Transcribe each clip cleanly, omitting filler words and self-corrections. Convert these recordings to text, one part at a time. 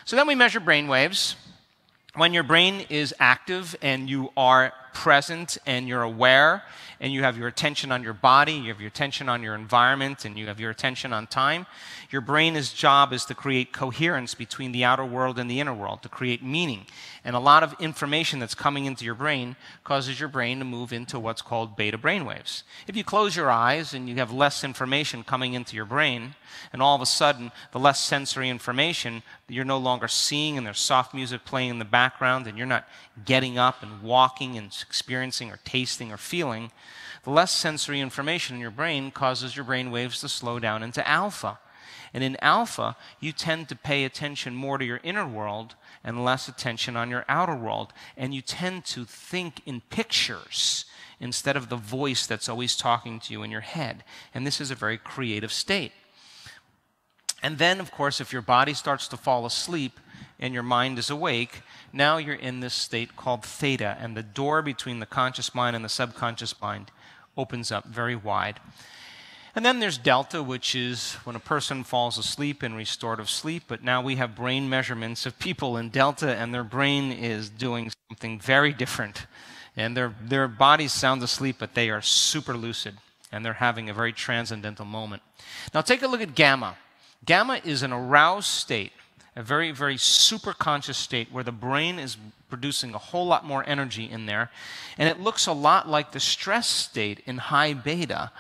So then we measure brain waves. When your brain is active and you are present and you're aware and you have your attention on your body, you have your attention on your environment, and you have your attention on time, your brain's job is to create coherence between the outer world and the inner world, to create meaning. And a lot of information that's coming into your brain causes your brain to move into what's called beta brainwaves. If you close your eyes and you have less information coming into your brain, and all of a sudden, the less sensory information, you're no longer seeing, and there's soft music playing in the background, and you're not getting up and walking and experiencing or tasting or feeling, the less sensory information in your brain causes your brain waves to slow down into alpha. And in alpha, you tend to pay attention more to your inner world and less attention on your outer world. And you tend to think in pictures instead of the voice that's always talking to you in your head. And this is a very creative state. And then, of course, if your body starts to fall asleep and your mind is awake, now you're in this state called theta, and the door between the conscious mind and the subconscious mind opens up very wide. And then there's delta, which is when a person falls asleep in restorative sleep, but now we have brain measurements of people in delta, and their brain is doing something very different. And their bodies sound asleep, but they are super lucid, and they're having a very transcendental moment. Now take a look at gamma. Gamma is an aroused state, a very, very super conscious state where the brain is producing a whole lot more energy in there. And it looks a lot like the stress state in high beta,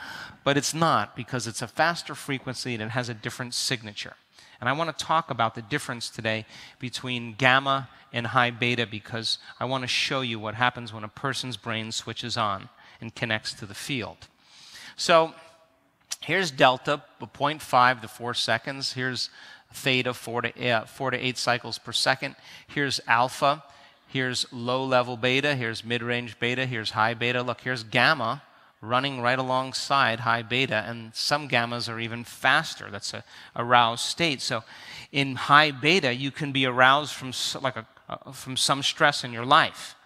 but it's not, because it's a faster frequency and it has a different signature. And I want to talk about the difference today between gamma and high beta, because I want to show you what happens when a person's brain switches on and connects to the field. So here's delta, 0.5 to 4 seconds. Here's theta, 4 to 8 cycles per second. Here's alpha. Here's low-level beta. Here's mid-range beta. Here's high beta. Look, here's gamma running right alongside high beta, and some gammas are even faster. That's a aroused state. So in high beta, you can be aroused from from some stress in your life.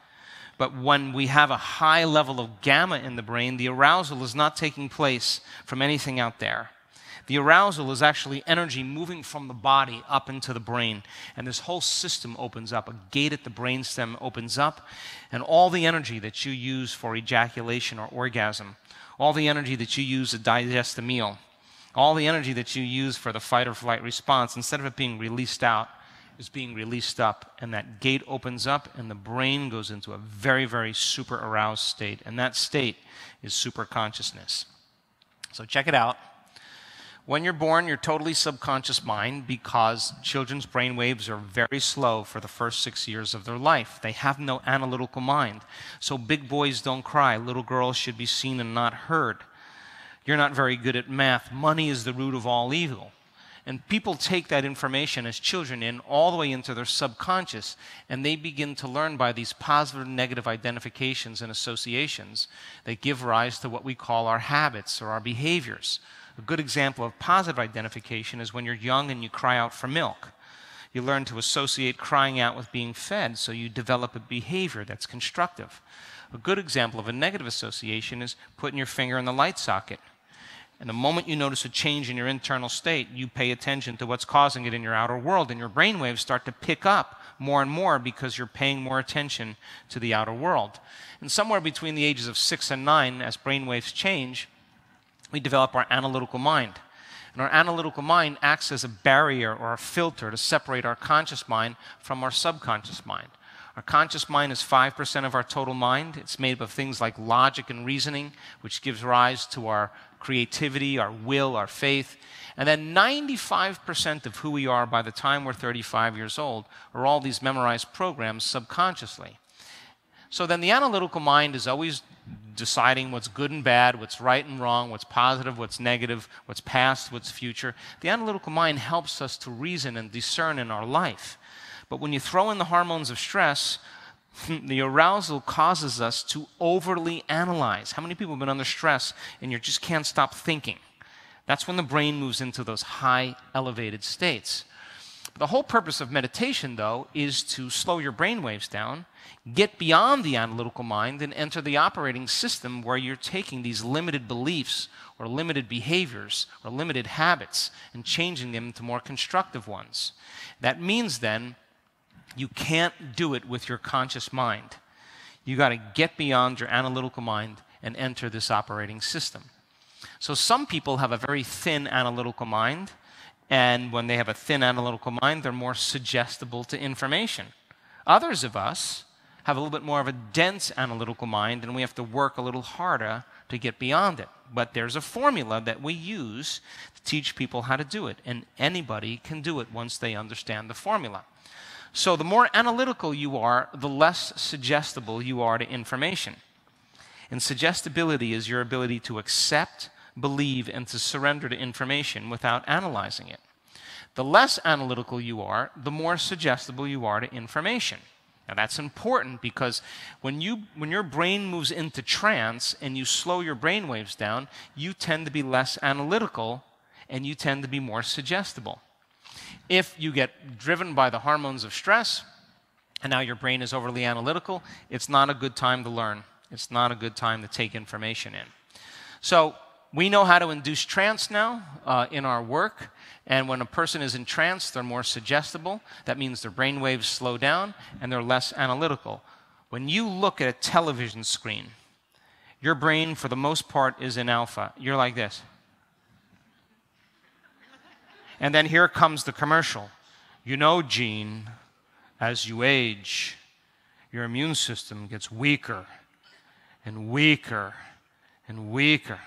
But when we have a high level of gamma in the brain, the arousal is not taking place from anything out there. The arousal is actually energy moving from the body up into the brain. And this whole system opens up. A gate at the brainstem opens up. And all the energy that you use for ejaculation or orgasm, all the energy that you use to digest a meal, all the energy that you use for the fight or flight response, instead of it being released out, is being released up. And that gate opens up and the brain goes into a very, very super aroused state. And that state is super consciousness. So check it out. When you're born, you're totally subconscious mind, because children's brain waves are very slow for the first 6 years of their life. They have no analytical mind. So big boys don't cry. Little girls should be seen and not heard. You're not very good at math. Money is the root of all evil. And people take that information as children in all the way into their subconscious, and they begin to learn by these positive and negative identifications and associations that give rise to what we call our habits or our behaviors. A good example of positive identification is when you're young and you cry out for milk. You learn to associate crying out with being fed, so you develop a behavior that's constructive. A good example of a negative association is putting your finger in the light socket. And the moment you notice a change in your internal state, you pay attention to what's causing it in your outer world, and your brainwaves start to pick up more and more because you're paying more attention to the outer world. And somewhere between the ages of 6 and 9, as brainwaves change, we develop our analytical mind. And our analytical mind acts as a barrier or a filter to separate our conscious mind from our subconscious mind. Our conscious mind is 5% of our total mind. It's made up of things like logic and reasoning, which gives rise to our creativity, our will, our faith. And then 95% of who we are by the time we're 35 years old are all these memorized programs subconsciously. So then the analytical mind is always deciding what's good and bad, what's right and wrong, what's positive, what's negative, what's past, what's future. The analytical mind helps us to reason and discern in our life. But when you throw in the hormones of stress, the arousal causes us to overly analyze. How many people have been under stress and you just can't stop thinking? That's when the brain moves into those high elevated states. The whole purpose of meditation, though, is to slow your brain waves down, get beyond the analytical mind, and enter the operating system where you're taking these limited beliefs or limited behaviors or limited habits and changing them into more constructive ones. That means then you can't do it with your conscious mind. You got to get beyond your analytical mind and enter this operating system. So some people have a very thin analytical mind, and when they have a thin analytical mind, they're more suggestible to information. Others of us have a little bit more of a dense analytical mind, and we have to work a little harder to get beyond it. But there's a formula that we use to teach people how to do it, and anybody can do it once they understand the formula. So the more analytical you are, the less suggestible you are to information. And suggestibility is your ability to accept, believe, and to surrender to information without analyzing it. The less analytical you are, the more suggestible you are to information. Now that's important because when your brain moves into trance and you slow your brain waves down, you tend to be less analytical and you tend to be more suggestible. If you get driven by the hormones of stress and now your brain is overly analytical, it's not a good time to learn. It's not a good time to take information in. So we know how to induce trance now in our work. And when a person is in trance, they're more suggestible. That means their brain waves slow down and they're less analytical. When you look at a television screen, your brain, for the most part, is in alpha. You're like this. And then here comes the commercial. You know, Gene, as you age, your immune system gets weaker and weaker and weaker.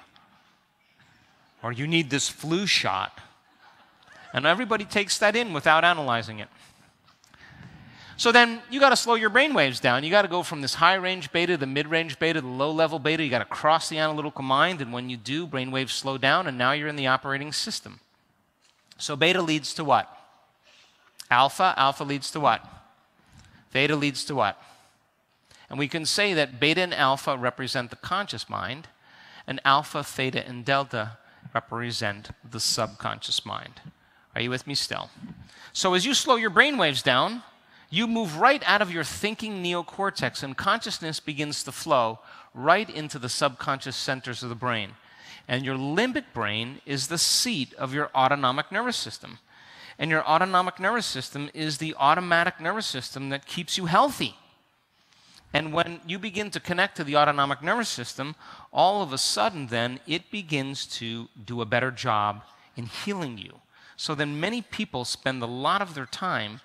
Or you need this flu shot. And everybody takes that in without analyzing it. So then you got to slow your brain waves down. You got to go from this high-range beta to the mid-range beta to the low-level beta. You got to cross the analytical mind, and when you do, brain waves slow down, and now you're in the operating system. So beta leads to what? Alpha. Alpha leads to what? Theta leads to what? And we can say that beta and alpha represent the conscious mind, and alpha, theta, and delta represent the subconscious mind. Are you with me still? So as you slow your brain waves down, you move right out of your thinking neocortex, and consciousness begins to flow right into the subconscious centers of the brain. And your limbic brain is the seat of your autonomic nervous system. And your autonomic nervous system is the automatic nervous system that keeps you healthy. And when you begin to connect to the autonomic nervous system, all of a sudden then it begins to do a better job in healing you. So then many people spend a lot of their time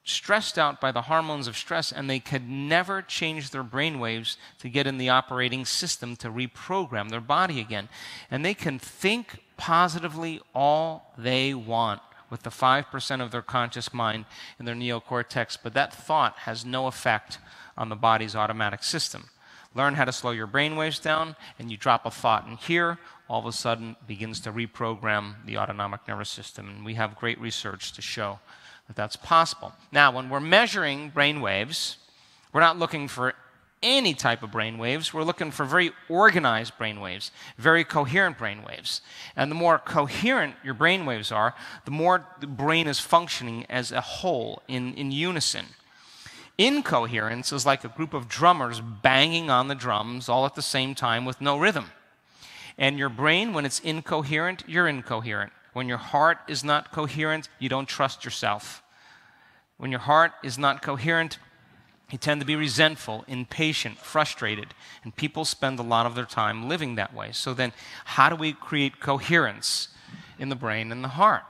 stressed out by the hormones of stress, and they could never change their brain waves to get in the operating system to reprogram their body again. And they can think positively all they want with the 5% of their conscious mind in their neocortex, but that thought has no effect on the body's automatic system. Learn how to slow your brain waves down, and you drop a thought in here, all of a sudden begins to reprogram the autonomic nervous system. And we have great research to show that that's possible. Now, when we're measuring brain waves, we're not looking for any type of brain waves. We're looking for very organized brain waves, very coherent brain waves. And the more coherent your brain waves are, the more the brain is functioning as a whole in unison. Incoherence is like a group of drummers banging on the drums all at the same time with no rhythm. And your brain, when it's incoherent, you're incoherent. When your heart is not coherent, you don't trust yourself. When your heart is not coherent, you tend to be resentful, impatient, frustrated, and people spend a lot of their time living that way. So then, how do we create coherence in the brain and the heart?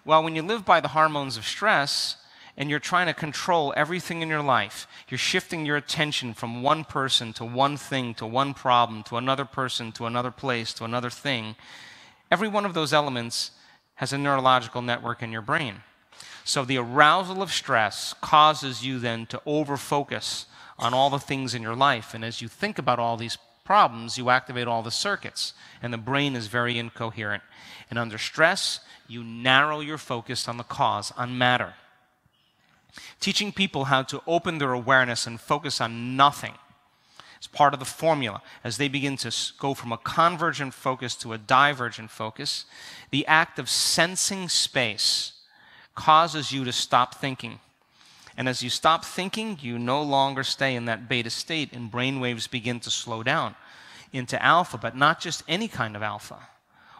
Well, when you live by the hormones of stress, and you're trying to control everything in your life, you're shifting your attention from one person to one thing, to one problem, to another person, to another place, to another thing, every one of those elements has a neurological network in your brain. So the arousal of stress causes you then to over-focus on all the things in your life. And as you think about all these problems, you activate all the circuits, and the brain is very incoherent. And under stress, you narrow your focus on the cause, on matter. Teaching people how to open their awareness and focus on nothing is part of the formula. As they begin to go from a convergent focus to a divergent focus, the act of sensing space causes you to stop thinking. And as you stop thinking, you no longer stay in that beta state, and brain waves begin to slow down into alpha, but not just any kind of alpha.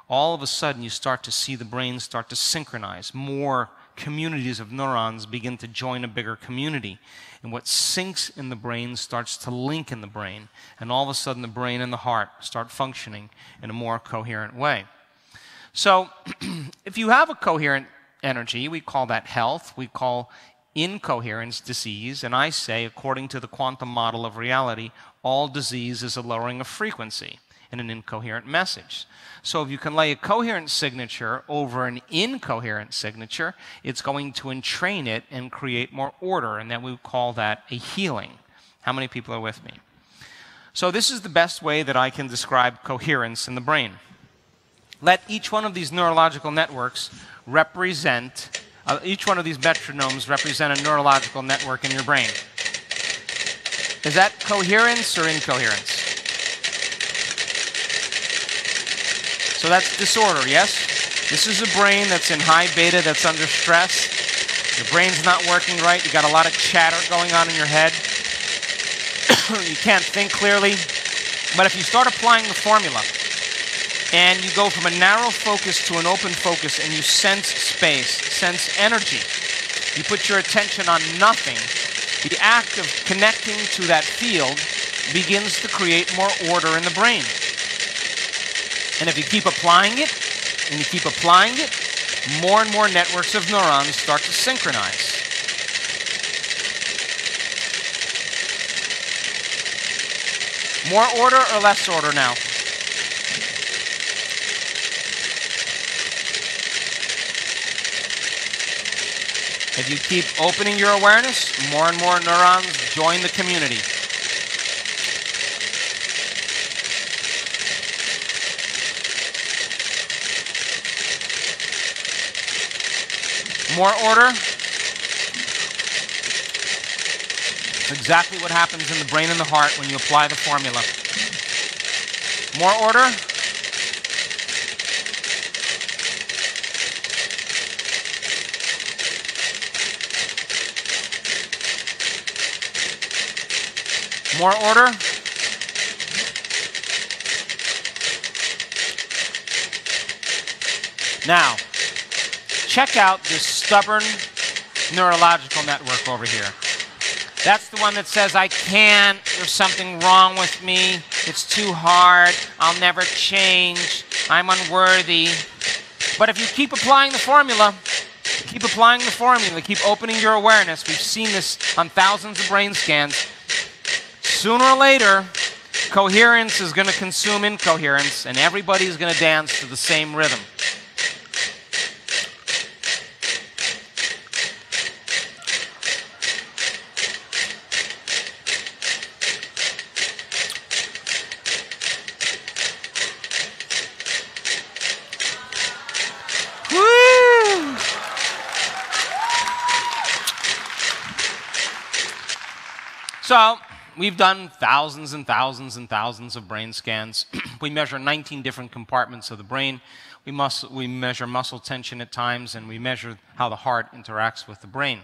All of a sudden, you start to see the brain start to synchronize. More communities of neurons begin to join a bigger community. And what syncs in the brain starts to link in the brain. And all of a sudden, the brain and the heart start functioning in a more coherent way. So, if you have a coherent energy, we call that health. We call incoherence disease. And I say, according to the quantum model of reality, all disease is a lowering of frequency in an incoherent message. So if you can lay a coherent signature over an incoherent signature, it's going to entrain it and create more order, and then we call that a healing. How many people are with me? So this is the best way that I can describe coherence in the brain. Let each one of these neurological networks represent, each one of these metronomes represent a neurological network in your brain. Is that coherence or incoherence? So that's disorder, yes? This is a brain that's in high beta, that's under stress. Your brain's not working right. You got a lot of chatter going on in your head. You can't think clearly. But if you start applying the formula and you go from a narrow focus to an open focus and you sense space, sense energy, you put your attention on nothing, the act of connecting to that field begins to create more order in the brain. And if you keep applying it, and you keep applying it, more and more networks of neurons start to synchronize. More order or less order now? If you keep opening your awareness, more and more neurons join the community. More order. It's exactly what happens in the brain and the heart when you apply the formula. More order. More order. Now, check out this stubborn neurological network over here. That's the one that says, I can't, there's something wrong with me, it's too hard, I'll never change, I'm unworthy. But if you keep applying the formula, keep opening your awareness, we've seen this on thousands of brain scans, sooner or later, coherence is going to consume incoherence, and everybody's going to dance to the same rhythm. So, we've done thousands and thousands and thousands of brain scans. We measure 19 different compartments of the brain. We measure muscle tension at times, and we measure how the heart interacts with the brain.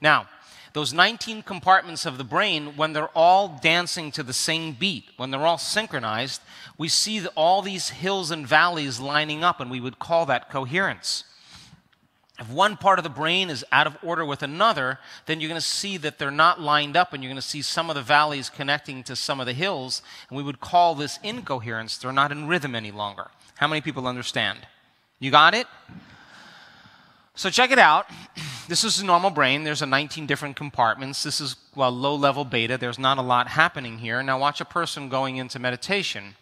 Now, those 19 compartments of the brain, when they're all dancing to the same beat, when they're all synchronized, we see all these hills and valleys lining up, and we would call that coherence. If one part of the brain is out of order with another, then you're going to see that they're not lined up, and you're going to see some of the valleys connecting to some of the hills, and we would call this incoherence. They're not in rhythm any longer. How many people understand? You got it? So check it out. This is a normal brain. There's 19 different compartments. This is, well, low-level beta. There's not a lot happening here. Now watch a person going into meditation.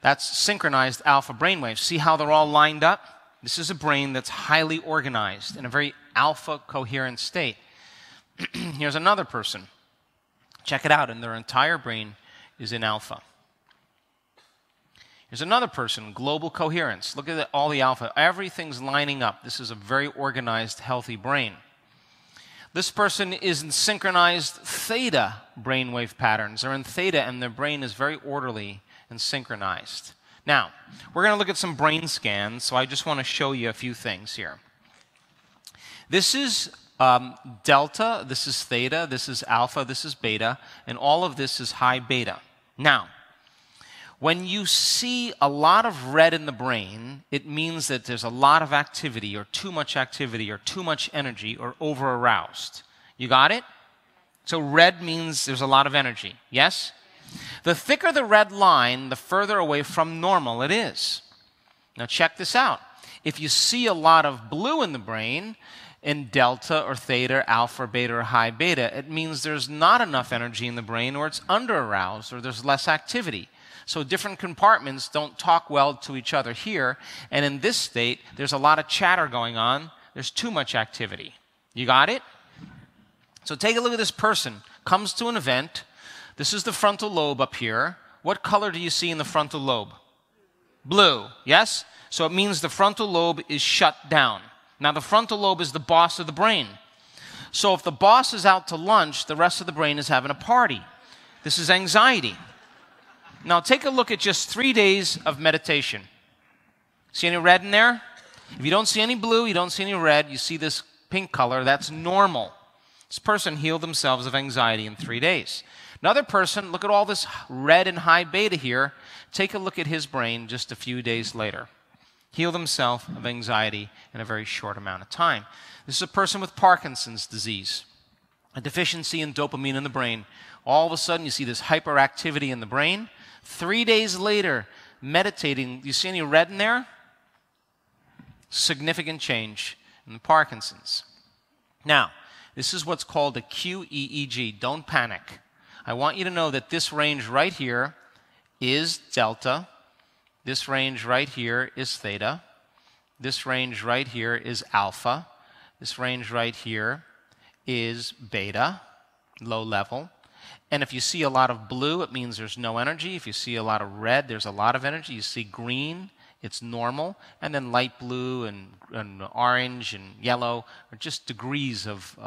That's synchronized alpha brainwaves. See how they're all lined up? This is a brain that's highly organized in a very alpha coherent state. Here's another person. Check it out, and their entire brain is in alpha. Here's another person, global coherence. Look at all the alpha. Everything's lining up. This is a very organized, healthy brain. This person is in synchronized theta brainwave patterns. They're in theta, and their brain is very orderly and synchronized. Now, we're going to look at some brain scans, so I just want to show you a few things here. This is delta, this is theta, this is alpha, this is beta, and all of this is high beta. Now, when you see a lot of red in the brain, it means that there's a lot of activity or too much energy or over-aroused. You got it? So red means there's a lot of energy, yes? The thicker the red line, the further away from normal it is. Now check this out. If you see a lot of blue in the brain, in delta or theta, alpha, beta, or high beta, it means there's not enough energy in the brain, or it's under-aroused, or there's less activity. So different compartments don't talk well to each other here, and in this state, there's a lot of chatter going on. There's too much activity. You got it? So take a look at this person. Comes to an event. This is the frontal lobe up here. What color do you see in the frontal lobe? Blue, yes? So it means the frontal lobe is shut down. Now, the frontal lobe is the boss of the brain. So if the boss is out to lunch, the rest of the brain is having a party. This is anxiety. Now, take a look at just 3 days of meditation. See any red in there? If you don't see any blue, you don't see any red, you see this pink color, that's normal. This person healed themselves of anxiety in 3 days. Another person, look at all this red and high beta here. Take a look at his brain just a few days later. Healed himself of anxiety in a very short amount of time. This is a person with Parkinson's disease, a deficiency in dopamine in the brain. All of a sudden, you see this hyperactivity in the brain. 3 days later, meditating, you see any red in there? Significant change in the Parkinson's. Now, this is what's called a QEEG. Don't panic. I want you to know that this range right here is delta. This range right here is theta. This range right here is alpha. This range right here is beta, low level. And if you see a lot of blue, it means there's no energy. If you see a lot of red, there's a lot of energy. You see green, it's normal. And then light blue and orange and yellow are just degrees of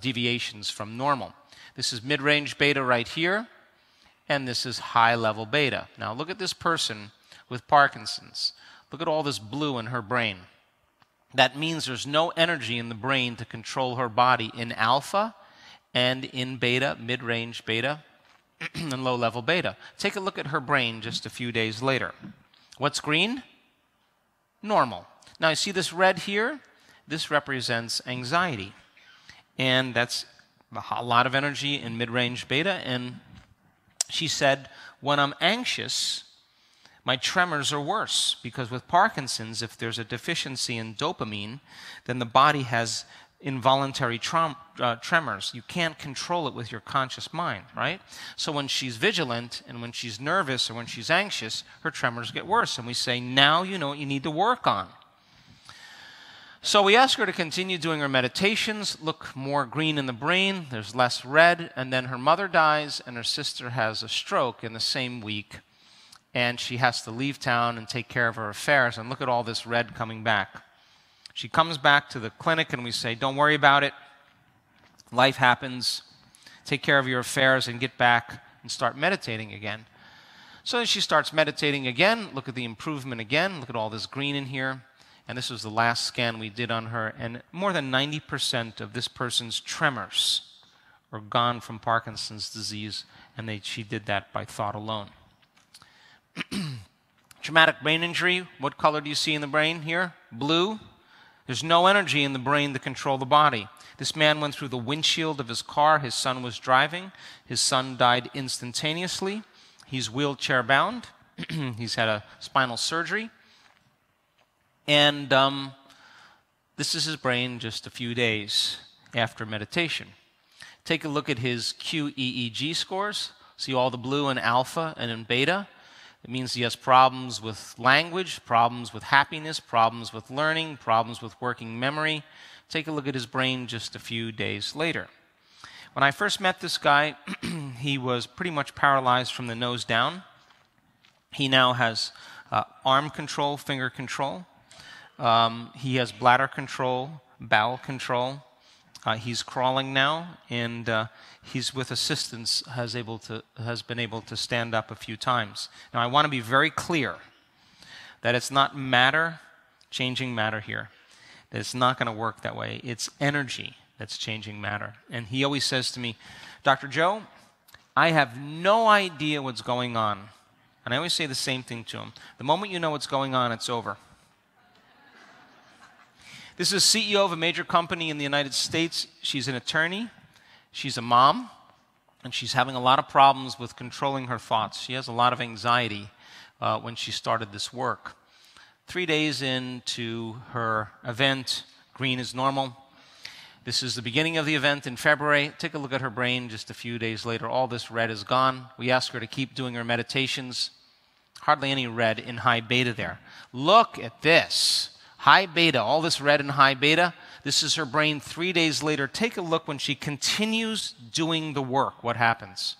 deviations from normal. This is mid-range beta right here, and this is high-level beta. Now look at this person with Parkinson's. Look at all this blue in her brain. That means there's no energy in the brain to control her body in alpha and in beta, mid-range beta, and low-level beta. Take a look at her brain just a few days later. What's green? Normal. Now you see this red here? This represents anxiety. And that's a lot of energy in mid-range beta, and she said, when I'm anxious, my tremors are worse, because with Parkinson's, if there's a deficiency in dopamine, then the body has involuntary tremors. You can't control it with your conscious mind, right? So when she's vigilant and when she's nervous or when she's anxious, her tremors get worse, and we say, now you know what you need to work on. So we ask her to continue doing her meditations, look more green in the brain, there's less red, and then her mother dies and her sister has a stroke in the same week, and she has to leave town and take care of her affairs, and look at all this red coming back. She comes back to the clinic and we say, don't worry about it, life happens, take care of your affairs and get back and start meditating again. So she starts meditating again, look at the improvement again, look at all this green in here. And this was the last scan we did on her, and more than 90% of this person's tremors are gone from Parkinson's disease, and she did that by thought alone. Traumatic brain injury, what color do you see in the brain here? Blue. There's no energy in the brain to control the body. This man went through the windshield of his car. His son was driving. His son died instantaneously. He's wheelchair bound. He's had a spinal surgery. And this is his brain just a few days after meditation. Take a look at his QEEG scores. See all the blue in alpha and in beta? It means he has problems with language, problems with happiness, problems with learning, problems with working memory. Take a look at his brain just a few days later. When I first met this guy, he was pretty much paralyzed from the nose down. He now has arm control, finger control. He has bladder control, bowel control. He's crawling now, and he's with assistance has been able to stand up a few times. Now, I want to be very clear that it's not matter changing matter here. that it's not going to work that way. It's energy that's changing matter. And he always says to me, Dr. Joe, I have no idea what's going on. And I always say the same thing to him. The moment you know what's going on, it's over. This is a CEO of a major company in the United States. She's an attorney. She's a mom. And she's having a lot of problems with controlling her thoughts. She has a lot of anxiety when she started this work. 3 days into her event, green is normal. This is the beginning of the event in February. Take a look at her brain just a few days later. All this red is gone. We ask her to keep doing her meditations. Hardly any red in high beta there. Look at this. High beta, all this red in high beta. This is her brain 3 days later. Take a look when she continues doing the work. What happens?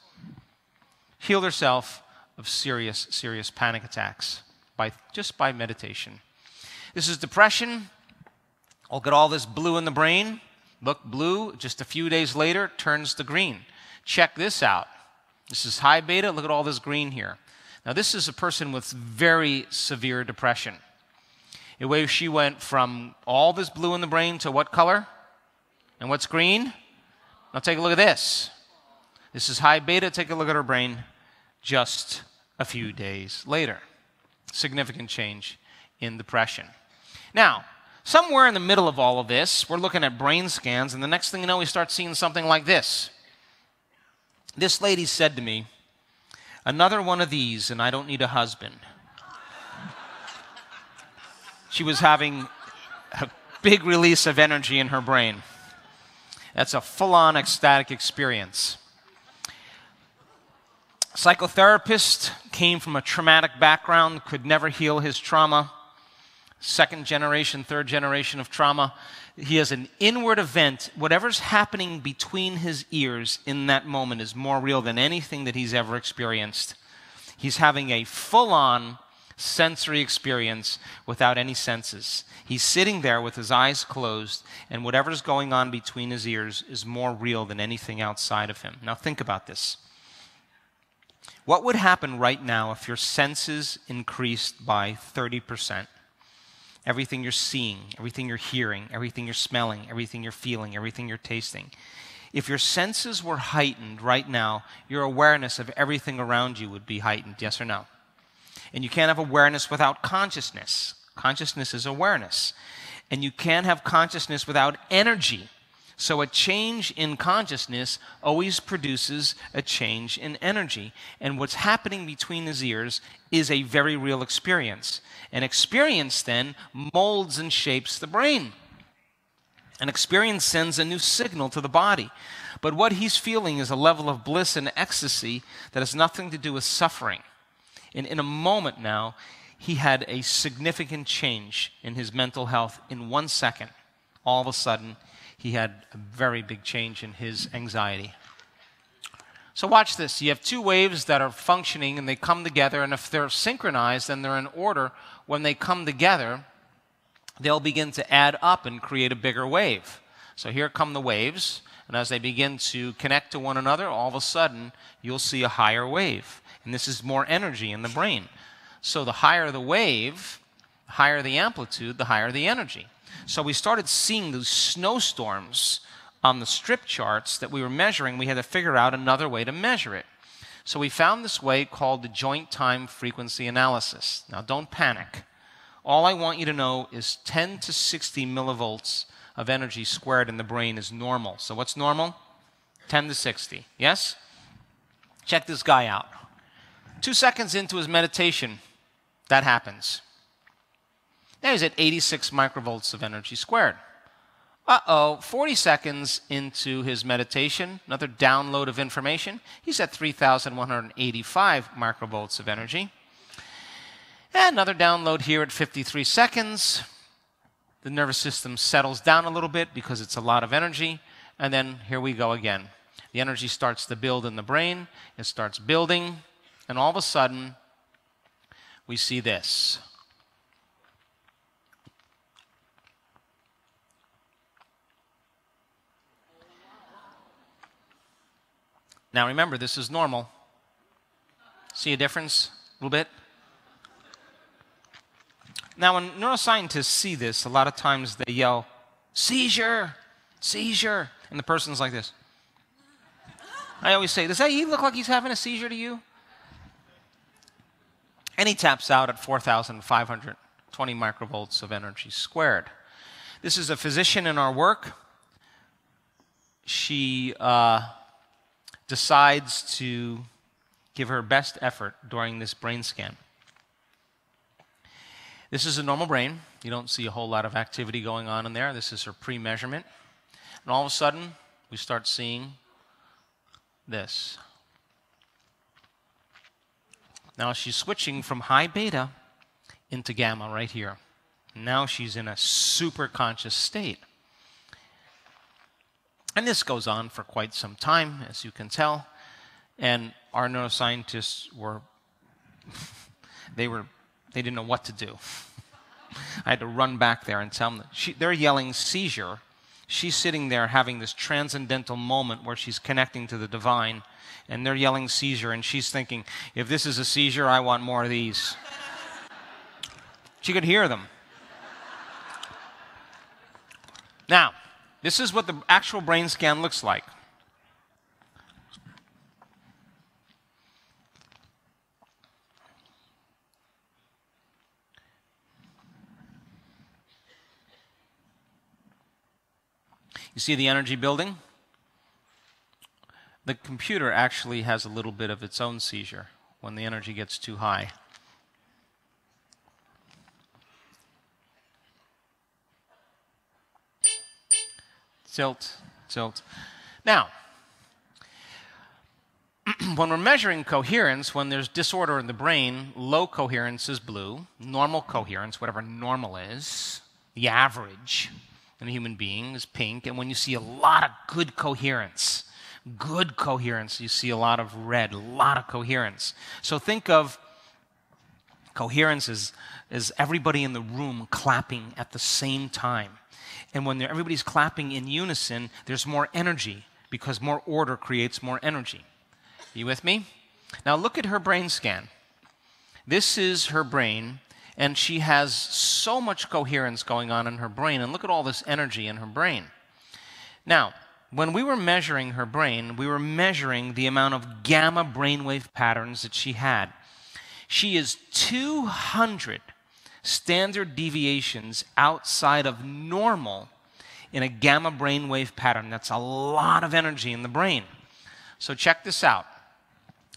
Healed herself of serious, serious panic attacks just by meditation. This is depression. Look at all this blue in the brain. Look, blue, just a few days later, turns to green. Check this out. This is high beta. Look at all this green here. Now, this is a person with very severe depression. The way she went from all this blue in the brain to what color? And what's green? Now take a look at this. This is high beta. Take a look at her brain just a few days later. Significant change in depression. Now, somewhere in the middle of all of this, we're looking at brain scans, and the next thing you know, we start seeing something like this. This lady said to me, another one of these, and I don't need a husband. She was having a big release of energy in her brain. That's a full-on ecstatic experience. Psychotherapist came from a traumatic background, could never heal his trauma. Second generation, third generation of trauma. He has an inward event. Whatever's happening between his ears in that moment is more real than anything that he's ever experienced. He's having a full-on sensory experience without any senses. He's sitting there with his eyes closed, and whatever's going on between his ears is more real than anything outside of him. Now think about this. What would happen right now if your senses increased by 30%? Everything you're seeing, everything you're hearing, everything you're smelling, everything you're feeling, everything you're tasting. If your senses were heightened right now, your awareness of everything around you would be heightened, yes or no? And you can't have awareness without consciousness. Consciousness is awareness. And you can't have consciousness without energy. So a change in consciousness always produces a change in energy. And what's happening between his ears is a very real experience. An experience then molds and shapes the brain. An experience sends a new signal to the body. But what he's feeling is a level of bliss and ecstasy that has nothing to do with suffering. And in a moment now, he had a significant change in his mental health in 1 second. All of a sudden, he had a very big change in his anxiety. So watch this. You have two waves that are functioning and they come together, and if they're synchronized and they're in order, when they come together, they'll begin to add up and create a bigger wave. So here come the waves, and as they begin to connect to one another, all of a sudden, you'll see a higher wave. And this is more energy in the brain. So the higher the wave, the higher the amplitude, the higher the energy. So we started seeing those snowstorms on the strip charts that we were measuring. We had to figure out another way to measure it. So we found this way called the joint time frequency analysis. Now don't panic. All I want you to know is 10 to 60 millivolts of energy squared in the brain is normal. So what's normal? 10 to 60. Yes? Check this guy out. 2 seconds into his meditation, that happens. Now he's at 86 microvolts of energy squared. 40 seconds into his meditation, another download of information, he's at 3,185 microvolts of energy. And another download here at 53 seconds. The nervous system settles down a little bit because it's a lot of energy. And then here we go again. The energy starts to build in the brain. It starts building. And all of a sudden, we see this. Now remember, this is normal. See a difference a little bit? Now, when neuroscientists see this, a lot of times they yell, "Seizure! Seizure!" And the person's like this. I always say, does he look like he's having a seizure to you? And he taps out at 4,520 microvolts of energy squared. This is a physician in our work. She decides to give her best effort during this brain scan. This is a normal brain. You don't see a whole lot of activity going on in there. This is her pre-measurement. And all of a sudden, we start seeing this. Now she's switching from high beta into gamma right here. Now she's in a super conscious state. And this goes on for quite some time, as you can tell. And our neuroscientists they didn't know what to do. I had to run back there and tell them that they're yelling seizure. She's sitting there having this transcendental moment where she's connecting to the divine, and they're yelling seizure, and she's thinking, if this is a seizure, I want more of these. She could hear them. Now, this is what the actual brain scan looks like. You see the energy building? The computer actually has a little bit of its own seizure when the energy gets too high. Tilt, tilt. Now, when we're measuring coherence, when there's disorder in the brain, low coherence is blue, normal coherence, whatever normal is, the average in a human being is pink, and when you see a lot of good coherence, you see a lot of red, a lot of coherence. So think of coherence as everybody in the room clapping at the same time. And when everybody's clapping in unison, there's more energy, because more order creates more energy. You with me? Now look at her brain scan. This is her brain, and she has so much coherence going on in her brain, and look at all this energy in her brain. Now, when we were measuring her brain, we were measuring the amount of gamma brainwave patterns that she had. She is 200 standard deviations outside of normal in a gamma brainwave pattern. That's a lot of energy in the brain. So check this out.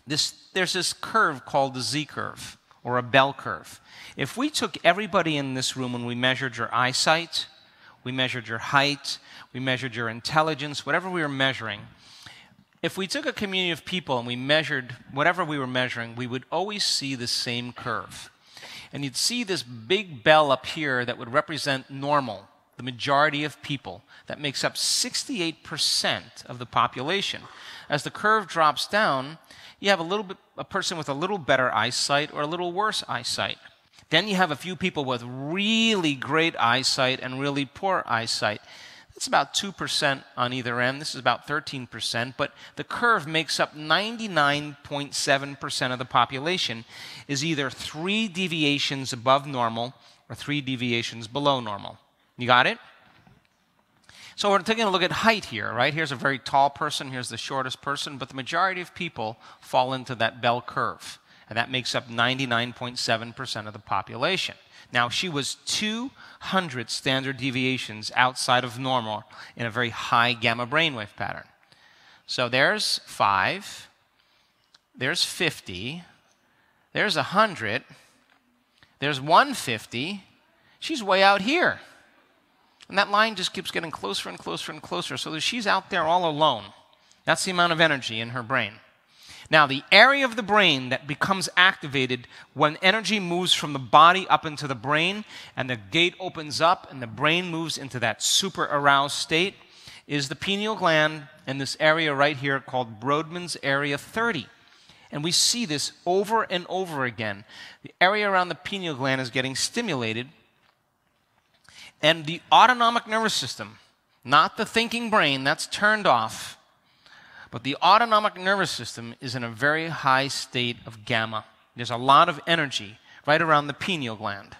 There's this curve called the Z-curve, or a bell curve. If we took everybody in this room and we measured your eyesight, we measured your height, we measured your intelligence, whatever we were measuring, if we took a community of people and we measured whatever we were measuring, we would always see the same curve. And you'd see this big bell up here that would represent normal, the majority of people. That makes up 68% of the population. As the curve drops down, you have a person with a little better eyesight or a little worse eyesight. Then you have a few people with really great eyesight and really poor eyesight. That's about 2% on either end. This is about 13%, but the curve makes up 99.7% of the population is either 3 deviations above normal or 3 deviations below normal. You got it? So we're taking a look at height here, right? Here's a very tall person, here's the shortest person, but the majority of people fall into that bell curve, and that makes up 99.7% of the population. Now, she was 200 standard deviations outside of normal in a very high gamma brainwave pattern. So there's 5, there's 50, there's 100, there's 150. She's way out here. And that line just keeps getting closer and closer and closer, so that she's out there all alone. That's the amount of energy in her brain. Now, the area of the brain that becomes activated when energy moves from the body up into the brain and the gate opens up and the brain moves into that super aroused state is the pineal gland and this area right here called Brodmann's area 30. And we see this over and over again. The area around the pineal gland is getting stimulated, and the autonomic nervous system, not the thinking brain, that's turned off, but the autonomic nervous system is in a very high state of gamma. There's a lot of energy right around the pineal gland.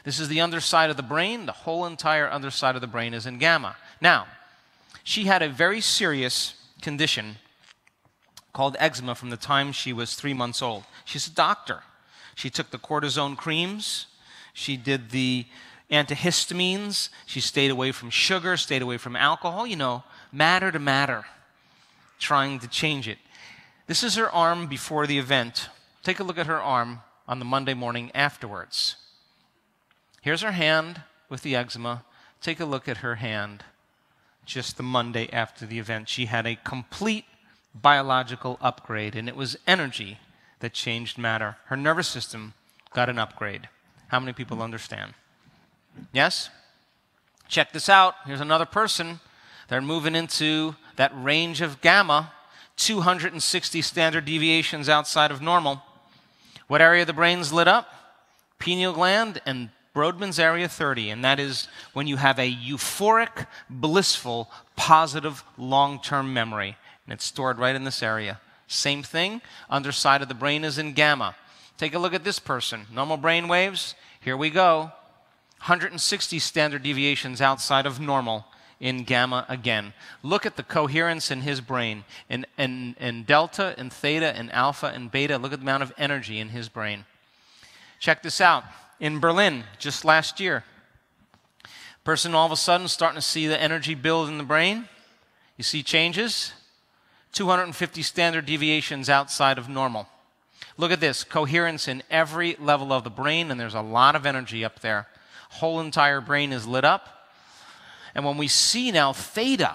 This is the underside of the brain. The whole entire underside of the brain is in gamma. Now, she had a very serious condition called eczema from the time she was 3 months old. She's a doctor. She took the cortisone creams. She did the antihistamines. She stayed away from sugar, stayed away from alcohol. You know, matter to matter, trying to change it. This is her arm before the event. Take a look at her arm on the Monday morning afterwards. Here's her hand with the eczema. Take a look at her hand just the Monday after the event. She had a complete biological upgrade, and it was energy that changed matter. Her nervous system got an upgrade. How many people understand? Yes? Check this out. Here's another person. They're moving into that range of gamma, 260 standard deviations outside of normal. What area of the brain's lit up? Pineal gland and Brodmann's area 30, and that is when you have a euphoric, blissful, positive, long-term memory. And it's stored right in this area. Same thing, underside of the brain is in gamma. Take a look at this person. Normal brain waves, here we go. 160 standard deviations outside of normal in gamma again. Look at the coherence in his brain. In delta, in theta, in alpha, and beta, look at the amount of energy in his brain. Check this out. In Berlin, just last year, person all of a sudden starting to see the energy build in the brain. You see changes? 250 standard deviations outside of normal. Look at this, coherence in every level of the brain, and there's a lot of energy up there. Whole entire brain is lit up. And when we see now theta,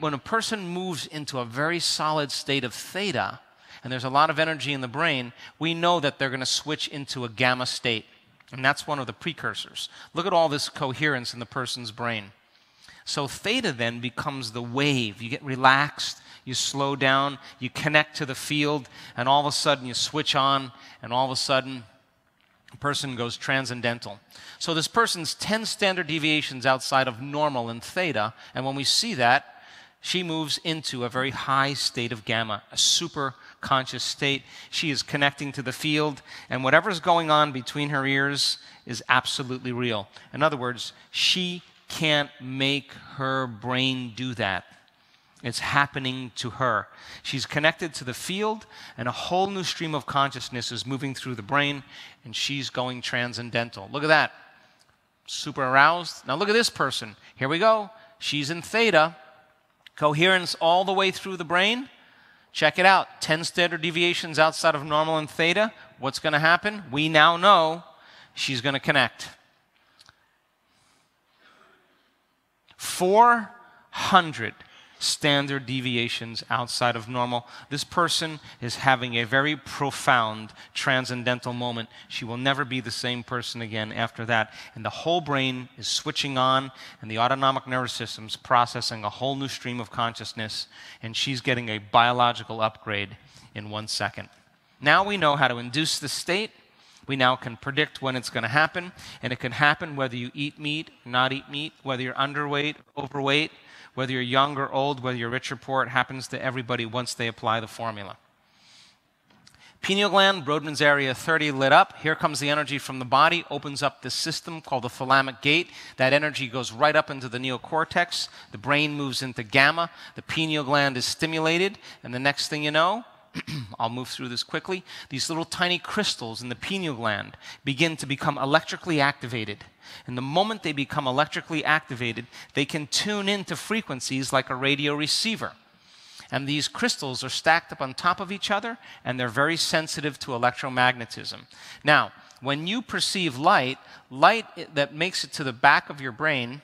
when a person moves into a very solid state of theta, and there's a lot of energy in the brain, we know that they're going to switch into a gamma state. And that's one of the precursors. Look at all this coherence in the person's brain. So theta then becomes the wave. You get relaxed, you slow down, you connect to the field, and all of a sudden you switch on, and all of a sudden a person goes transcendental. So this person's 10 standard deviations outside of normal in theta, and when we see that, she moves into a very high state of gamma, a super conscious state. She is connecting to the field, and whatever's going on between her ears is absolutely real. In other words, she can't make her brain do that. It's happening to her. She's connected to the field, and a whole new stream of consciousness is moving through the brain, and she's going transcendental. Look at that. Super aroused. Now look at this person. Here we go. She's in theta. Coherence all the way through the brain. Check it out. 10 standard deviations outside of normal in theta. What's going to happen? We now know she's going to connect. 400 standard deviations outside of normal. This person is having a very profound transcendental moment. She will never be the same person again after that. And the whole brain is switching on, and the autonomic nervous system's processing a whole new stream of consciousness, and she's getting a biological upgrade in 1 second. Now we know how to induce the state. We now can predict when it's going to happen, and it can happen whether you eat meat, not eat meat, whether you're underweight, overweight, whether you're young or old, whether you're rich or poor. It happens to everybody once they apply the formula. Pineal gland, Brodmann's area 30 lit up. Here comes the energy from the body, opens up this system called the thalamic gate. That energy goes right up into the neocortex. The brain moves into gamma. The pineal gland is stimulated, and the next thing you know, I'll move through this quickly. These little tiny crystals in the pineal gland begin to become electrically activated. And the moment they become electrically activated, they can tune into frequencies like a radio receiver. And these crystals are stacked up on top of each other, and they're very sensitive to electromagnetism. Now, when you perceive light that makes it to the back of your brain,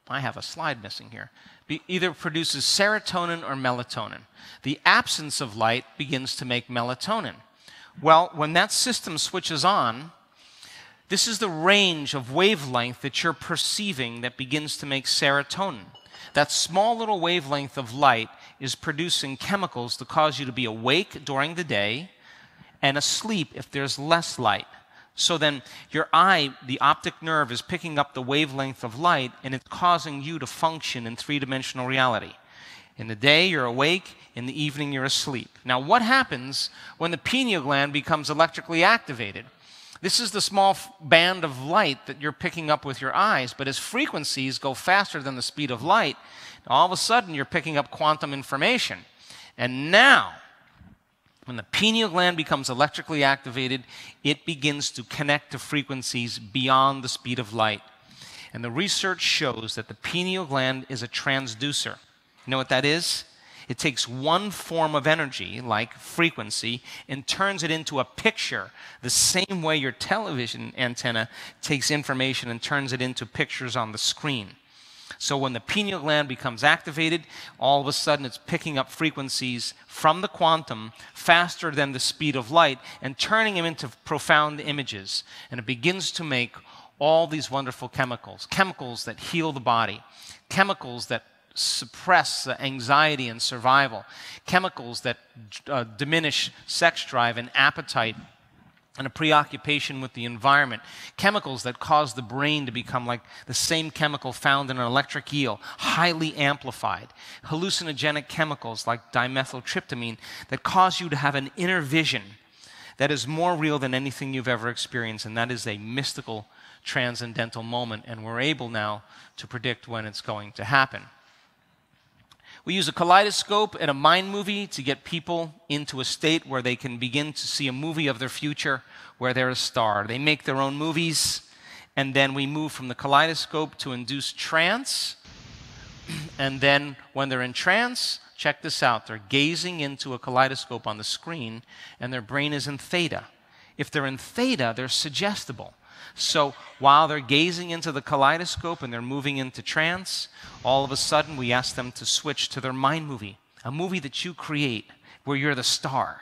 I have a slide missing here, either produces serotonin or melatonin. The absence of light begins to make melatonin. Well, when that system switches on, this is the range of wavelength that you're perceiving that begins to make serotonin. That small little wavelength of light is producing chemicals to cause you to be awake during the day and asleep if there's less light. So then your eye, the optic nerve, is picking up the wavelength of light, and it's causing you to function in three-dimensional reality. In the day, you're awake. In the evening, you're asleep. Now, what happens when the pineal gland becomes electrically activated? This is the small band of light that you're picking up with your eyes, but as frequencies go faster than the speed of light, all of a sudden you're picking up quantum information. And now, when the pineal gland becomes electrically activated, it begins to connect to frequencies beyond the speed of light. And the research shows that the pineal gland is a transducer. You know what that is? It takes one form of energy, like frequency, and turns it into a picture, the same way your television antenna takes information and turns it into pictures on the screen. So when the pineal gland becomes activated, all of a sudden it's picking up frequencies from the quantum faster than the speed of light and turning them into profound images. And it begins to make all these wonderful chemicals, chemicals that heal the body, chemicals that suppress anxiety and survival, chemicals that diminish sex drive and appetite and a preoccupation with the environment, chemicals that cause the brain to become like the same chemical found in an electric eel, highly amplified, hallucinogenic chemicals like dimethyltryptamine that cause you to have an inner vision that is more real than anything you've ever experienced, and that is a mystical, transcendental moment, and we're able now to predict when it's going to happen. We use a kaleidoscope and a mind movie to get people into a state where they can begin to see a movie of their future where they're a star. They make their own movies, and then we move from the kaleidoscope to induce trance. And then when they're in trance, check this out, they're gazing into a kaleidoscope on the screen, and their brain is in theta. If they're in theta, they're suggestible. So while they're gazing into the kaleidoscope and they're moving into trance, all of a sudden we ask them to switch to their mind movie, a movie that you create where you're the star.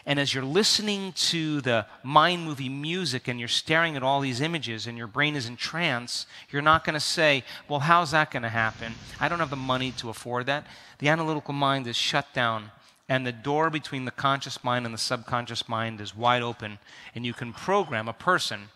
And as you're listening to the mind movie music and you're staring at all these images and your brain is in trance, you're not going to say, well, how's that going to happen? I don't have the money to afford that. The analytical mind is shut down, and the door between the conscious mind and the subconscious mind is wide open, and you can program a person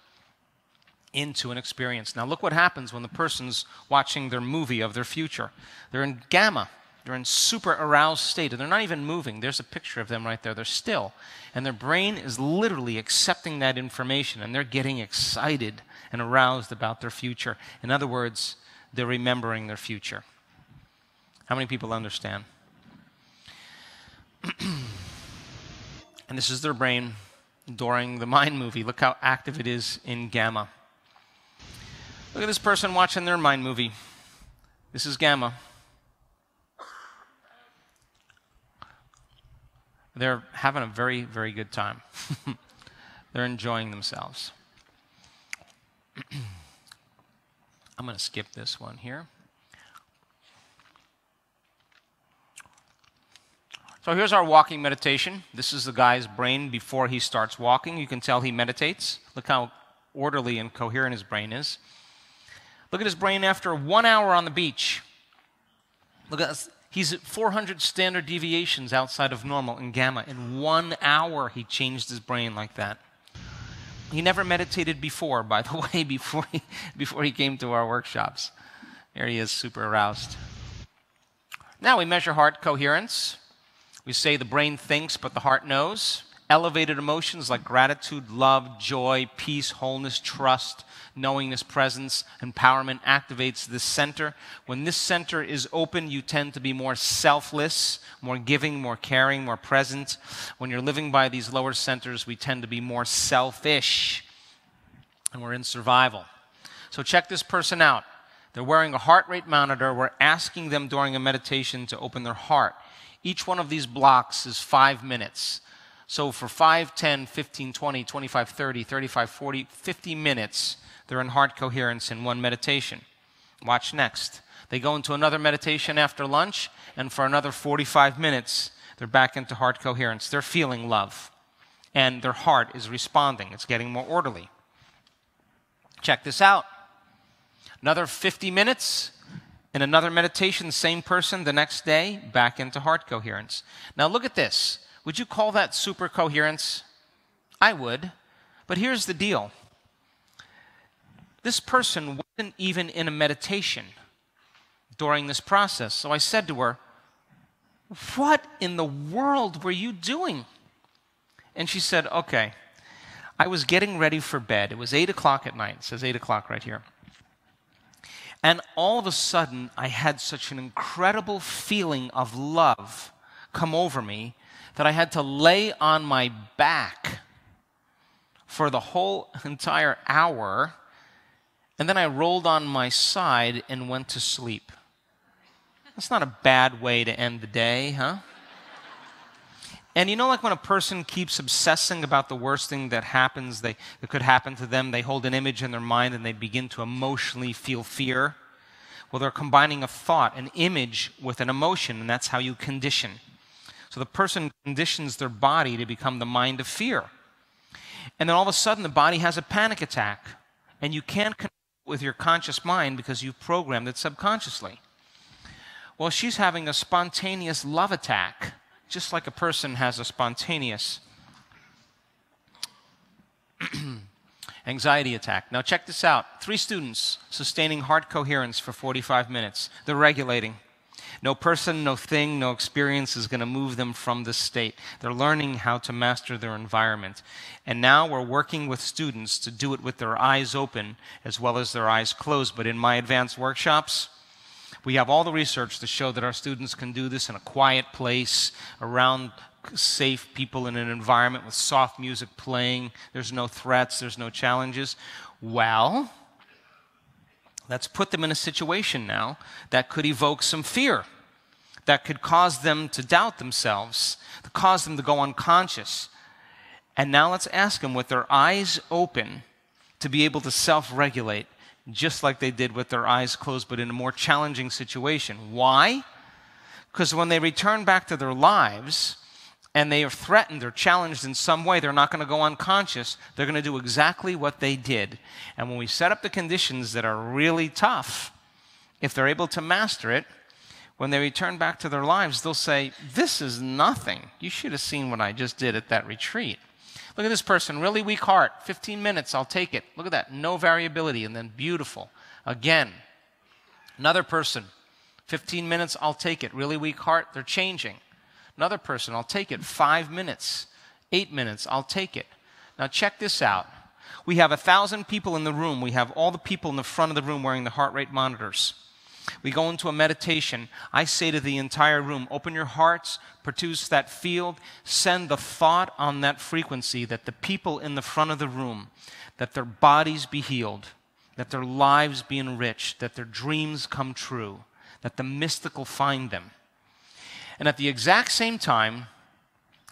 into an experience. Now look what happens when the person's watching their movie of their future. They're in gamma. They're in super aroused state, and they're not even moving. There's a picture of them right there. They're still. And their brain is literally accepting that information, and they're getting excited and aroused about their future. In other words, they're remembering their future. How many people understand? And this is their brain during the mind movie. Look how active it is in gamma. Look at this person watching their mind movie. This is gamma. They're having a very, very good time. They're enjoying themselves. I'm going to skip this one here. So here's our walking meditation. This is the guy's brain before he starts walking. You can tell he meditates. Look how orderly and coherent his brain is. Look at his brain after 1 hour on the beach. Look at this. He's at 400 standard deviations outside of normal in gamma. In 1 hour, he changed his brain like that. He never meditated before, by the way, before he came to our workshops. There he is, super aroused. Now we measure heart coherence. We say the brain thinks, but the heart knows. Elevated emotions like gratitude, love, joy, peace, wholeness, trust, knowingness, presence, empowerment activates this center. When this center is open, you tend to be more selfless, more giving, more caring, more present. When you're living by these lower centers, we tend to be more selfish, and we're in survival. So check this person out. They're wearing a heart rate monitor. We're asking them during a meditation to open their heart. Each one of these blocks is 5 minutes. So for 5, 10, 15, 20, 25, 30, 35, 40, 50 minutes, they're in heart coherence in one meditation. Watch next. They go into another meditation after lunch, and for another 45 minutes, they're back into heart coherence. They're feeling love, and their heart is responding. It's getting more orderly. Check this out. Another 50 minutes, in another meditation, same person the next day, back into heart coherence. Now look at this. Would you call that super coherence? I would. But here's the deal. This person wasn't even in a meditation during this process. So I said to her, what in the world were you doing? And she said, okay, I was getting ready for bed. It was 8 o'clock at night. It says 8 o'clock right here. And all of a sudden, I had such an incredible feeling of love come over me that I had to lay on my back for the whole entire hour, and then I rolled on my side and went to sleep. That's not a bad way to end the day, huh? And you know, like when a person keeps obsessing about the worst thing that happens, that could happen to them, they hold an image in their mind and they begin to emotionally feel fear. Well, they're combining a thought, an image with an emotion, and that's how you condition. So the person conditions their body to become the mind of fear. And then all of a sudden, the body has a panic attack, and you can't connect with your conscious mind because you've programmed it subconsciously. Well, she's having a spontaneous love attack, just like a person has a spontaneous anxiety attack. Now check this out. 3 students sustaining heart coherence for 45 minutes. They're regulating. No person, no thing, no experience is going to move them from this state. They're learning how to master their environment. And now we're working with students to do it with their eyes open as well as their eyes closed. But in my advanced workshops, we have all the research to show that our students can do this in a quiet place, around safe people in an environment with soft music playing. There's no threats, there's no challenges. Well, let's put them in a situation now that could evoke some fear, that could cause them to doubt themselves, to cause them to go unconscious. And now let's ask them with their eyes open to be able to self-regulate, just like they did with their eyes closed, but in a more challenging situation. Why? Because when they return back to their lives and they are threatened or challenged in some way, they're not going to go unconscious. They're going to do exactly what they did. And when we set up the conditions that are really tough, if they're able to master it, when they return back to their lives, they'll say, "This is nothing. You should have seen what I just did at that retreat. Look at this person, really weak heart, 15 minutes, I'll take it. Look at that, no variability, and then beautiful. Again, another person, 15 minutes, I'll take it. Really weak heart, they're changing. Another person, I'll take it. 5 minutes, 8 minutes, I'll take it." Now check this out. We have 1,000 people in the room. We have all the people in the front of the room wearing the heart rate monitors. We go into a meditation. I say to the entire room, open your hearts, produce that field, send the thought on that frequency that the people in the front of the room, that their bodies be healed, that their lives be enriched, that their dreams come true, that the mystical find them. And at the exact same time,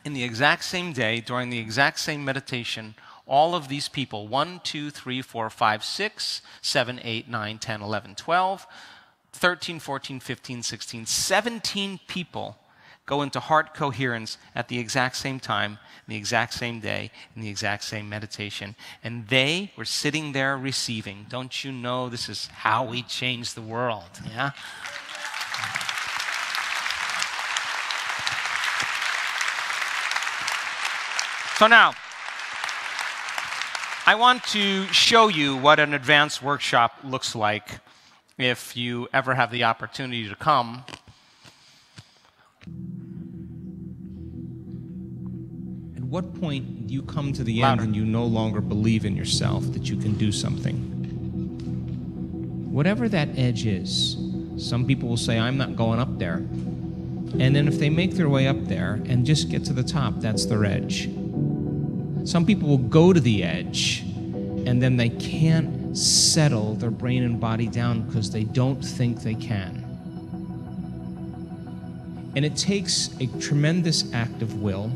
in the exact same day, during the exact same meditation, all of these people, 1, 2, 3, 4, 5, 6, 7, 8, 9, 10, 11, 12, 13, 14, 15, 16, 17 people go into heart coherence at the exact same time, the exact same day, in the exact same meditation. And they were sitting there receiving. Don't you know this is how we change the world, yeah? So now, I want to show you what an advanced workshop looks like if you ever have the opportunity to come. At what point do you come to the end and you no longer believe in yourself that you can do something? Whatever that edge is, some people will say, "I'm not going up there." And then if they make their way up there and just get to the top, that's their edge. Some people will go to the edge and then they can't settle their brain and body down because they don't think they can. And it takes a tremendous act of will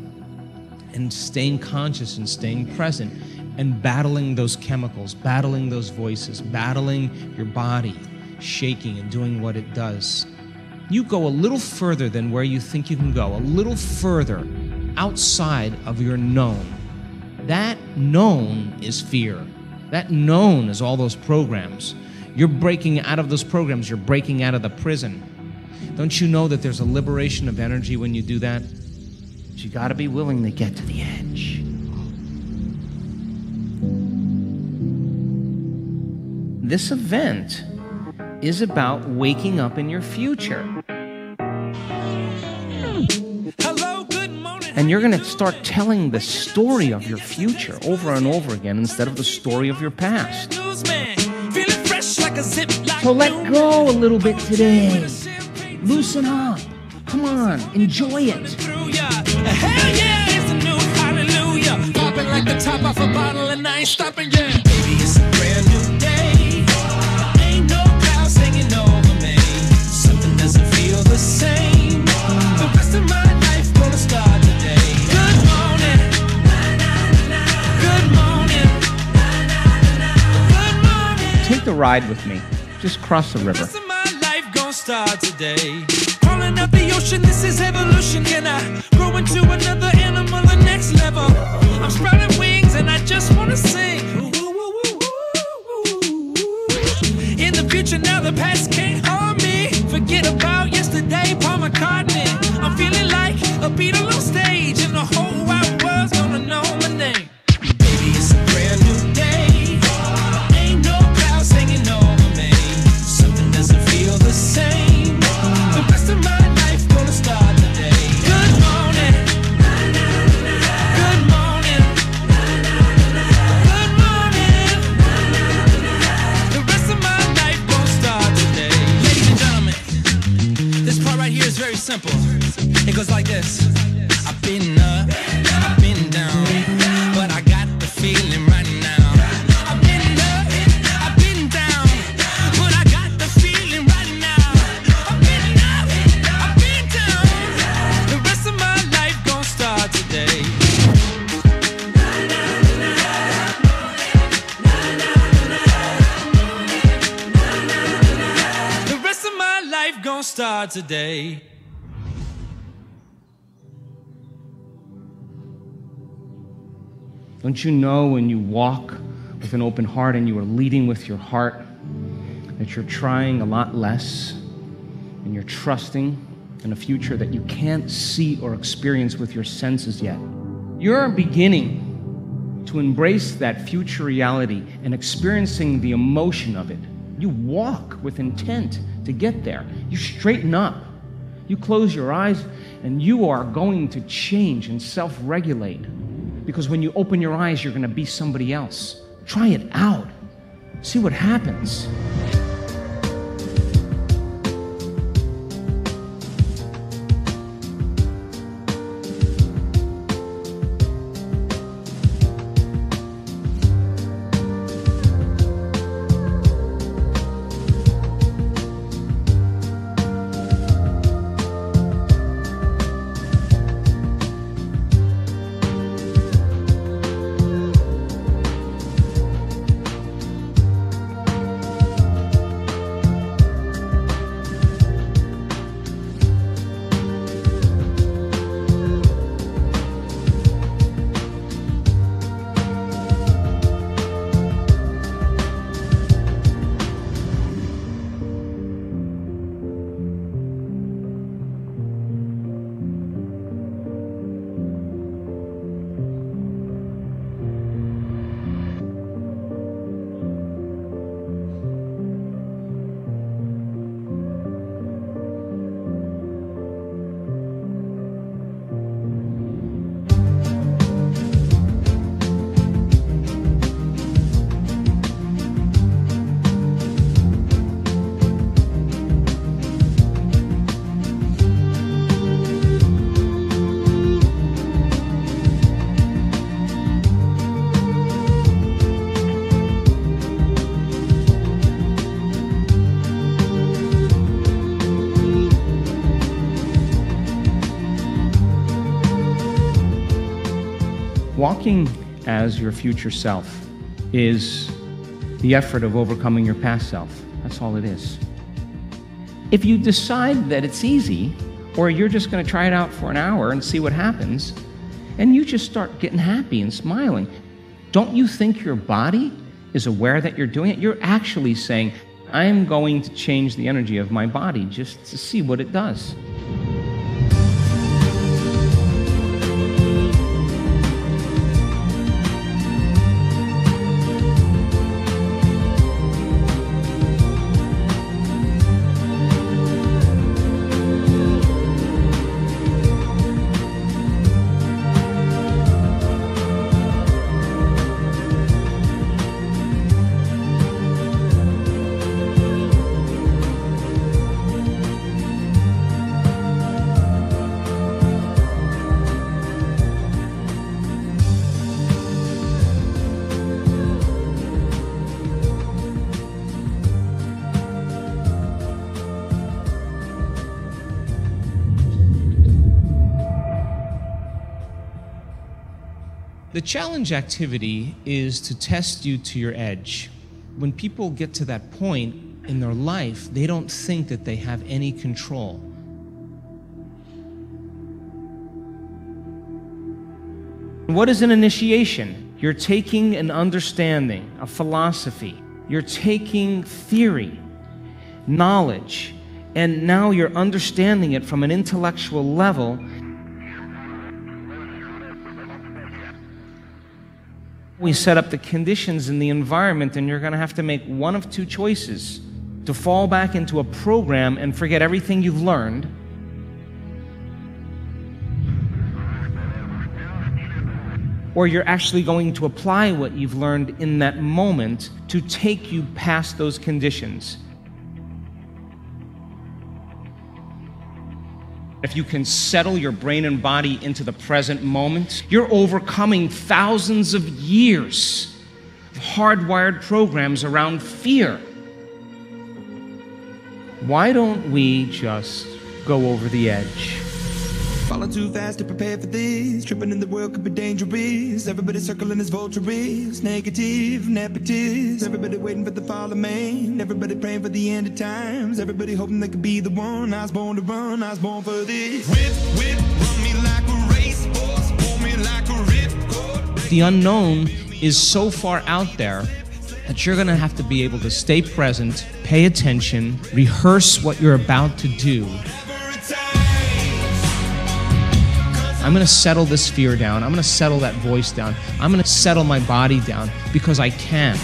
and staying conscious and staying present and battling those chemicals, battling those voices, battling your body, shaking and doing what it does. You go a little further than where you think you can go, a little further outside of your known. That known is fear. That known is all those programs. You're breaking out of those programs. You're breaking out of the prison. Don't you know that there's a liberation of energy when you do that? But you got to be willing to get to the edge. This event is about waking up in your future. Hello, good morning. And you're going to start telling the story of your future over and over again instead of the story of your past. So let go a little bit today. Loosen up. Come on, enjoy it. Hell yeah, it's a new hallelujah. Popping like the top off a bottle and I ain't stopping yet. Baby, it's a brand new day. Ain't no clouds hanging over me. Something doesn't feel the same. The rest of my life gonna start today. Good morning. Good morning. Good morning. Take the ride with me. Just cross the river. The rest of my life gonna start today. Crawling up the ocean, this is evolution. Can I grow into another animal, the next level? I'm sprouting wings and I just wanna sing. In the future now, the past can't harm me. Forget about yesterday, Paul McCartney. I'm feeling like a Beatle on stage, and the whole wide world's gonna know my name. Baby, it's a brand new day. Ain't no clouds hanging over me. Something doesn't feel the same. The rest of my life gonna start today. Good morning. Good morning. Good morning. The rest of my life gonna start today. Ladies and gentlemen, this part right here is very simple. It goes like this. I've been up, I've been down, but I got the feeling right now. I've been up, I've been down, but I got the feeling right now. I've been up, I've been down. The rest of my life gonna start today. The rest of my life gonna start today. Don't you know when you walk with an open heart and you are leading with your heart that you're trying a lot less and you're trusting in a future that you can't see or experience with your senses yet? You're beginning to embrace that future reality and experiencing the emotion of it. You walk with intent to get there. You straighten up. You close your eyes and you are going to change and self-regulate. Because when you open your eyes, you're going to be somebody else. Try it out. See what happens. Walking as your future self is the effort of overcoming your past self. That's all it is. If you decide that it's easy, or you're just going to try it out for an hour and see what happens, and you just start getting happy and smiling, don't you think your body is aware that you're doing it? You're actually saying, I'm going to change the energy of my body just to see what it does. The challenge activity is to test you to your edge. When people get to that point in their life, they don't think that they have any control. What is an initiation? You're taking an understanding, a philosophy. You're taking theory, knowledge, and now you're understanding it from an intellectual level. We set up the conditions in the environment, and you're going to have to make one of two choices: to fall back into a program and forget everything you've learned, or you're actually going to apply what you've learned in that moment to take you past those conditions. If you can settle your brain and body into the present moment, you're overcoming thousands of years of hardwired programs around fear. Why don't we just go over the edge? Falling too fast to prepare for this. Tripping in the world could be dangerous. Everybody circling as vultures. Negative, nepotist. Everybody waiting for the fall of man. Everybody praying for the end of times. Everybody hoping they could be the one. I was born to run, I was born for this. Whip, whip, run me like a racehorse. Pull me like a ripcord. The unknown is so far out there that you're going to have to be able to stay present, pay attention, rehearse what you're about to do. I'm going to settle this fear down. I'm going to settle that voice down. I'm going to settle my body down because I can.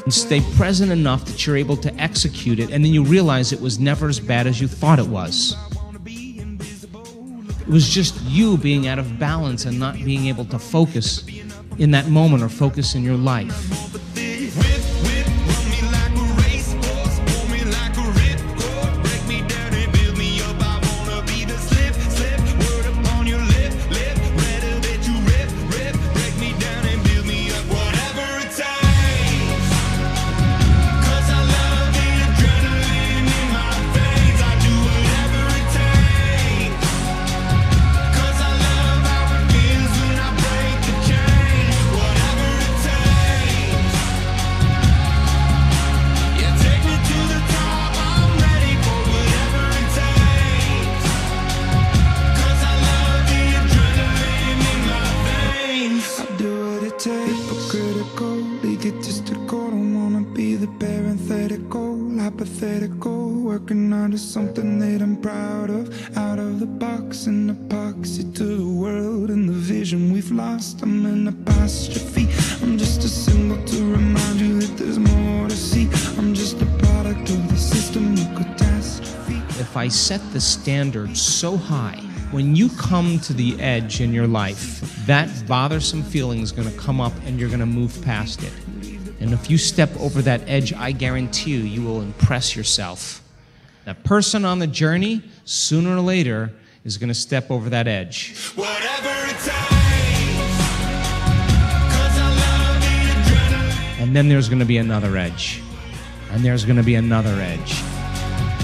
And stay present enough that you're able to execute it, and then you realize it was never as bad as you thought it was. It was just you being out of balance and not being able to focus in that moment or focus in your life. Hypothetical, working on something that I'm proud of. Out of the box, an epoxy to the world and the vision we've lost. I'm an apostrophe. I'm just a symbol to remind you that there's more to see. I'm just a product of the system of catastrophe. If I set the standard so high, when you come to the edge in your life, that bothersome feeling is going to come up and you're going to move past it. And if you step over that edge, I guarantee you, you will impress yourself. That person on the journey, sooner or later, is going to step over that edge. Whatever it takes, 'cause I love the adrenaline. And then there's going to be another edge. And there's going to be another edge.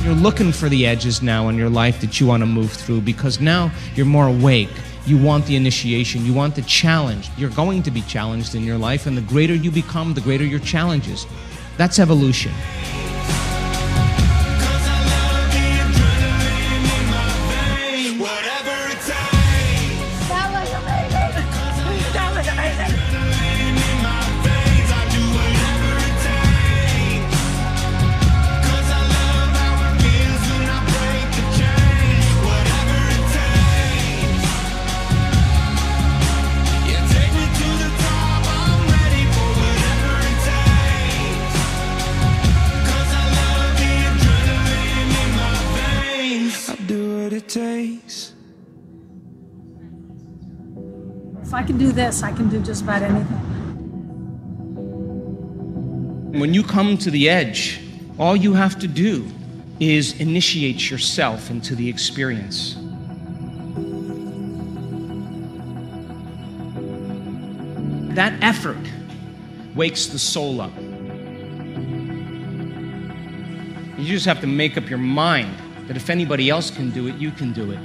You're looking for the edges now in your life that you want to move through, because now you're more awake. You want the initiation. You want the challenge. You're going to be challenged in your life, and the greater you become, the greater your challenges. That's evolution. That was amazing. That was amazing. Takes. If I can do this, I can do just about anything. When you come to the edge, all you have to do is initiate yourself into the experience. effort wakes the soul up. You just have to make up your mind that if anybody else can do it, you can do it.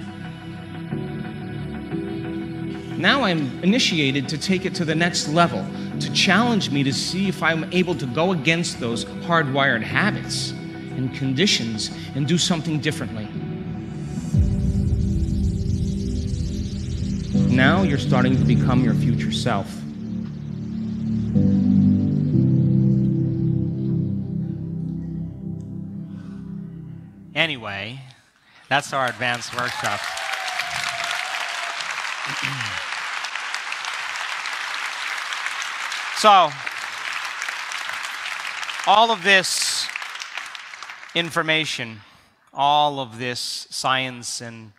Now I'm initiated to take it to the next level, to challenge me to see if I'm able to go against those hardwired habits and conditions and do something differently. Now you're starting to become your future self. Anyway, that's our advanced workshop. So, all of this information, all of this science and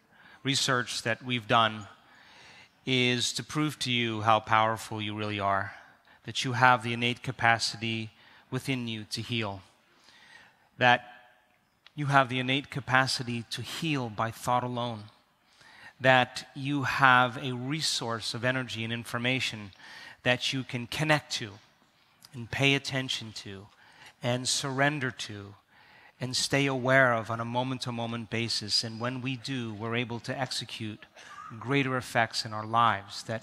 research that we've done is to prove to you how powerful you really are, that you have the innate capacity within you to heal, that you have the innate capacity to heal by thought alone, that you have a resource of energy and information that you can connect to and pay attention to and surrender to and stay aware of on a moment-to-moment basis. And when we do, we're able to execute greater effects in our lives. That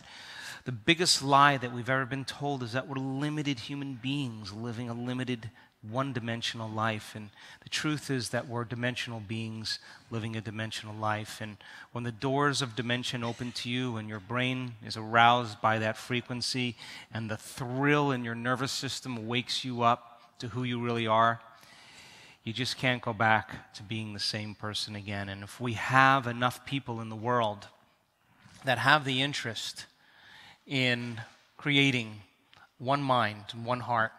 the biggest lie that we've ever been told is that we're limited human beings living a limited one-dimensional life. And the truth is that we're dimensional beings living a dimensional life. And when the doors of dimension open to you and your brain is aroused by that frequency and the thrill in your nervous system wakes you up to who you really are, you just can't go back to being the same person again. And if we have enough people in the world that have the interest in creating one mind and one heart,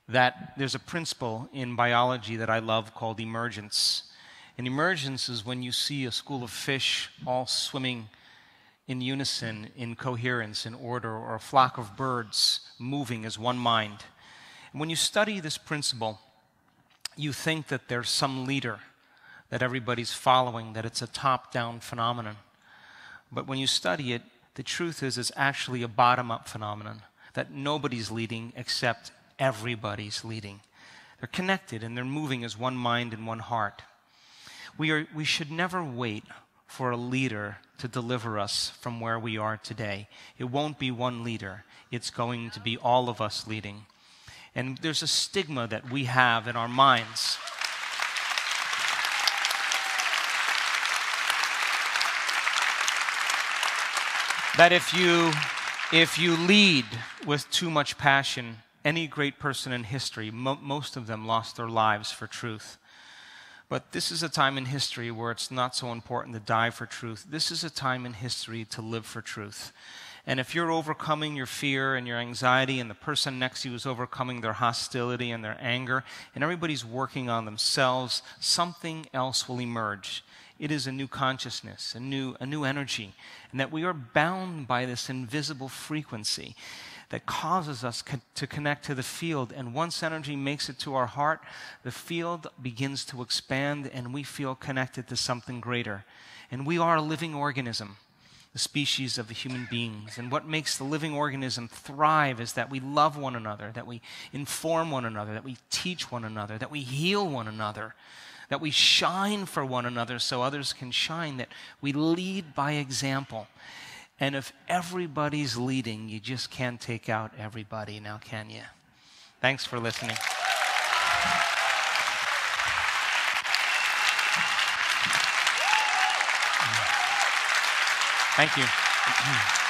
that there's a principle in biology that I love called emergence. And emergence is when you see a school of fish all swimming in unison, in coherence, in order, or a flock of birds moving as one mind. And when you study this principle, you think that there's some leader that everybody's following, that it's a top-down phenomenon. But when you study it, the truth is it's actually a bottom-up phenomenon, that nobody's leading except everybody's leading. They're connected and they're moving as one mind and one heart. We should never wait for a leader to deliver us from where we are today. It won't be one leader. It's going to be all of us leading. And there's a stigma that we have in our minds that if you lead with too much passion, any great person in history, most of them lost their lives for truth. But this is a time in history where it's not so important to die for truth. This is a time in history to live for truth. And if you're overcoming your fear and your anxiety, and the person next to you is overcoming their hostility and their anger, and everybody's working on themselves, something else will emerge. It is a new consciousness, a new energy, and that we are bound by this invisible frequency that causes us to connect to the field. And once energy makes it to our heart, the field begins to expand and we feel connected to something greater. And we are a living organism, the species of the human beings. And what makes the living organism thrive is that we love one another, that we inform one another, that we teach one another, that we heal one another, that we shine for one another so others can shine, that we lead by example. And if everybody's leading, you just can't take out everybody now, can you? Thanks for listening. Thank you.